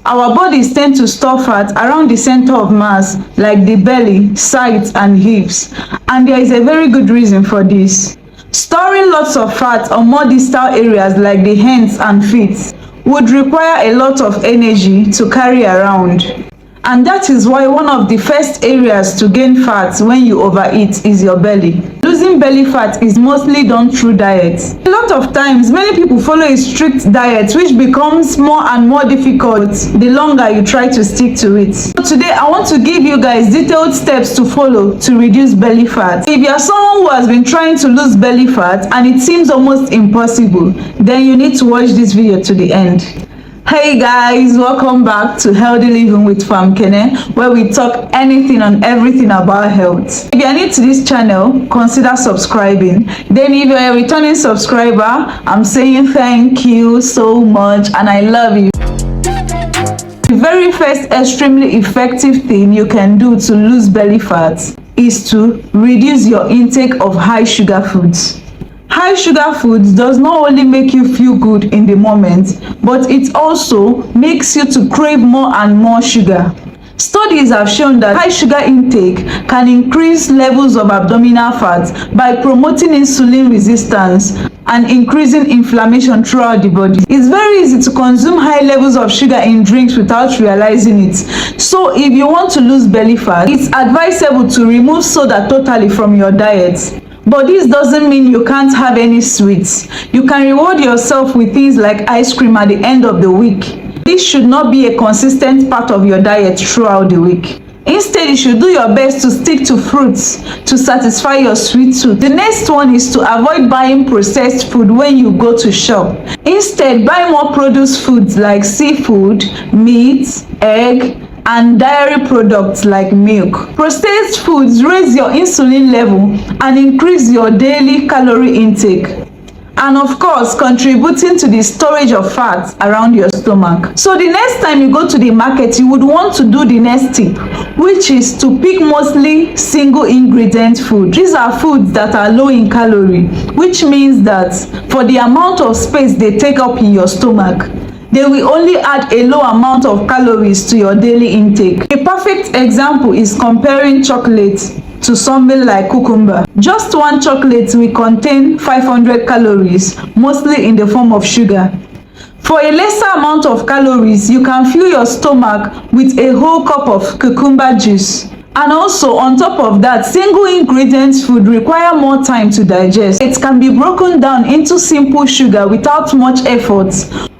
Our bodies tend to store fat around the center of mass, like the belly, sides, and hips. And there is a very good reason for this. Storing lots of fat on more distal areas like the hands and feet would require a lot of energy to carry around. And that is why one of the first areas to gain fat when you overeat is your belly. Losing belly fat is mostly done through diet. A lot of times, many people follow a strict diet, which becomes more and more difficult the longer you try to stick to it. So today, I want to give you guys detailed steps to follow to reduce belly fat. If you are someone who has been trying to lose belly fat and it seems almost impossible, then you need to watch this video to the end. Hey guys, welcome back to Healthy Living with Farm Kene, where we talk anything and everything about health. If you are new to this channel, consider subscribing. Then if you're a returning subscriber, I'm saying thank you so much and I love you. The very first extremely effective thing you can do to lose belly fat is to reduce your intake of high sugar foods. High sugar foods does not only make you feel good in the moment, but it also makes you to crave more and more sugar. Studies have shown that high sugar intake can increase levels of abdominal fat by promoting insulin resistance and increasing inflammation throughout the body. It's very easy to consume high levels of sugar in drinks without realizing it. So if you want to lose belly fat, it's advisable to remove soda totally from your diet. But this doesn't mean you can't have any sweets. You can reward yourself with things like ice cream at the end of the week. This should not be a consistent part of your diet throughout the week. Instead, you should do your best to stick to fruits to satisfy your sweet tooth. The next one is to avoid buying processed food when you go to shop. Instead, buy more produce foods like seafood, meat, egg, and dairy products like milk. Processed foods raise your insulin level and increase your daily calorie intake, and of course contributing to the storage of fat around your stomach. So the next time you go to the market, you would want to do the next tip, which is to pick mostly single ingredient food. These are foods that are low in calorie, which means that for the amount of space they take up in your stomach, they will only add a low amount of calories to your daily intake. A perfect example is comparing chocolate to something like cucumber. Just one chocolate will contain 500 calories, mostly in the form of sugar. For a lesser amount of calories, you can fill your stomach with a whole cup of cucumber juice. And also, on top of that, single ingredient food require more time to digest. It can be broken down into simple sugar without much effort,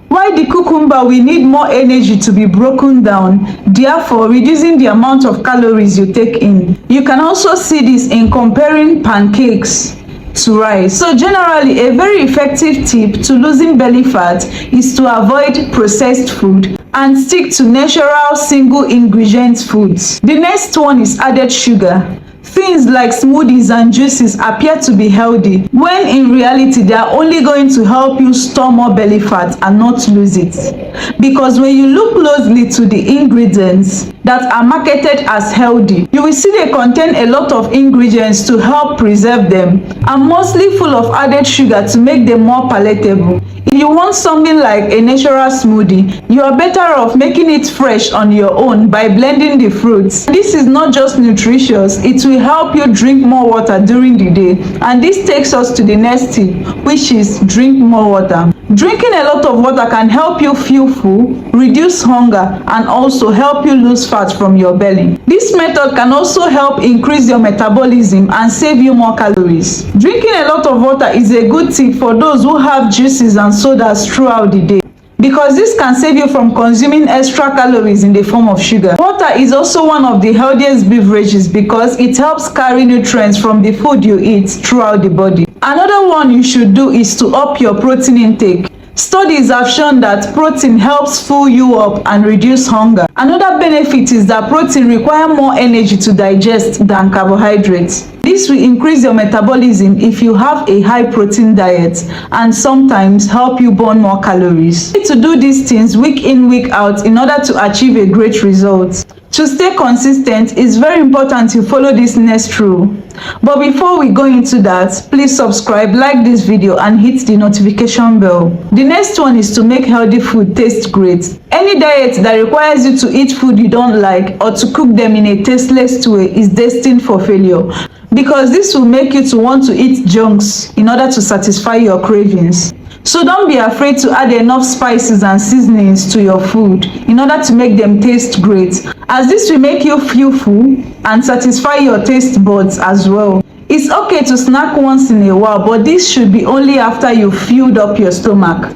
while the cucumber will need more energy to be broken down, therefore reducing the amount of calories you take in. You can also see this in comparing pancakes to rice. So generally, a very effective tip to losing belly fat is to avoid processed food and stick to natural single ingredient foods. The next one is added sugar. Things like smoothies and juices appear to be healthy, when in reality they are only going to help you store more belly fat and not lose it. Because when you look closely to the ingredients that are marketed as healthy, you will see they contain a lot of ingredients to help preserve them and mostly full of added sugar to make them more palatable. If you want something like a natural smoothie, you are better off making it fresh on your own by blending the fruits. This is not just nutritious, it will help you drink more water during the day. And this takes us to the next tip, which is drink more water. Drinking a lot of water can help you feel full, reduce hunger, and also help you lose fat from your belly. This method can also help increase your metabolism and save you more calories. Drinking a lot of water is a good tip for those who have juices and sodas throughout the day, because this can save you from consuming extra calories in the form of sugar. Water is also one of the healthiest beverages because it helps carry nutrients from the food you eat throughout the body. Another one you should do is to up your protein intake. Studies have shown that protein helps fuel you up and reduce hunger. Another benefit is that protein requires more energy to digest than carbohydrates. This will increase your metabolism if you have a high protein diet and sometimes help you burn more calories. You need to do these things week in, week out in order to achieve a great result. To stay consistent, it's very important to follow this next rule. But before we go into that, please subscribe, like this video and hit the notification bell. The next one is to make healthy food taste great. Any diet that requires you to eat food you don't like or to cook them in a tasteless way is destined for failure, because this will make you to want to eat junks in order to satisfy your cravings. So don't be afraid to add enough spices and seasonings to your food in order to make them taste great, as this will make you feel full and satisfy your taste buds as well. It's okay to snack once in a while, but this should be only after you've filled up your stomach.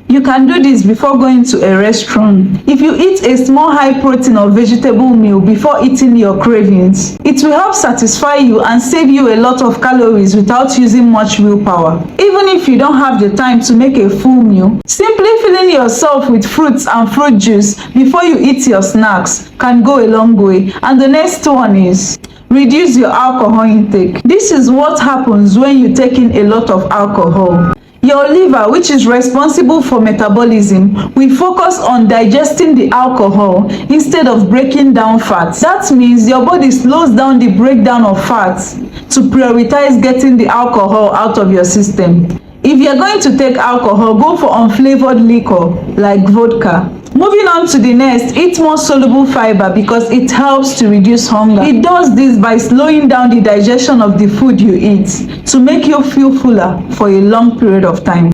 You can do this before going to a restaurant. If you eat a small high protein or vegetable meal before eating your cravings, it will help satisfy you and save you a lot of calories without using much willpower. Even if you don't have the time to make a full meal, simply filling yourself with fruits and fruit juice before you eat your snacks can go a long way. And the next one is reduce your alcohol intake. This is what happens when you take in a lot of alcohol. Your liver, which is responsible for metabolism, will focus on digesting the alcohol instead of breaking down fat. That means your body slows down the breakdown of fats to prioritize getting the alcohol out of your system. If you're going to take alcohol, go for unflavored liquor like vodka. Moving on to the next, eat more soluble fiber because it helps to reduce hunger. It does this by slowing down the digestion of the food you eat to make you feel fuller for a long period of time.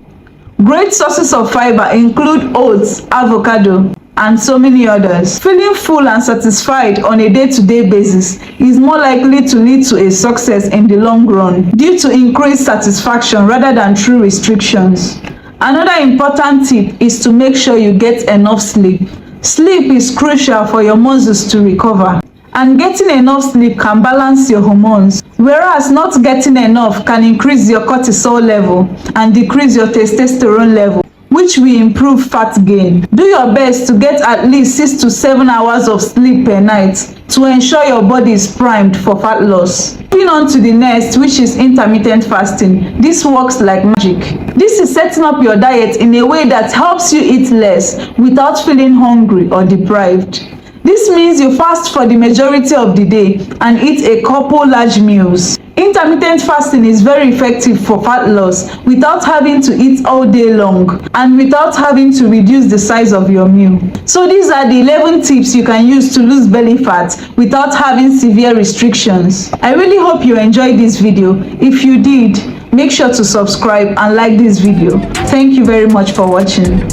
Great sources of fiber include oats, avocado, and so many others. Feeling full and satisfied on a day-to-day basis is more likely to lead to a success in the long run due to increased satisfaction rather than true restrictions. Another important tip is to make sure you get enough sleep. Sleep is crucial for your muscles to recover, and getting enough sleep can balance your hormones, whereas not getting enough can increase your cortisol level and decrease your testosterone level, which will improve fat gain. Do your best to get at least 6 to 7 hours of sleep per night to ensure your body is primed for fat loss. Moving on to the next, which is intermittent fasting. This works like magic. This is setting up your diet in a way that helps you eat less without feeling hungry or deprived. This means you fast for the majority of the day and eat a couple large meals. Intermittent fasting is very effective for fat loss without having to eat all day long and without having to reduce the size of your meal. So these are the 11 tips you can use to lose belly fat without having severe restrictions. I really hope you enjoyed this video. If you did, make sure to subscribe and like this video. Thank you very much for watching.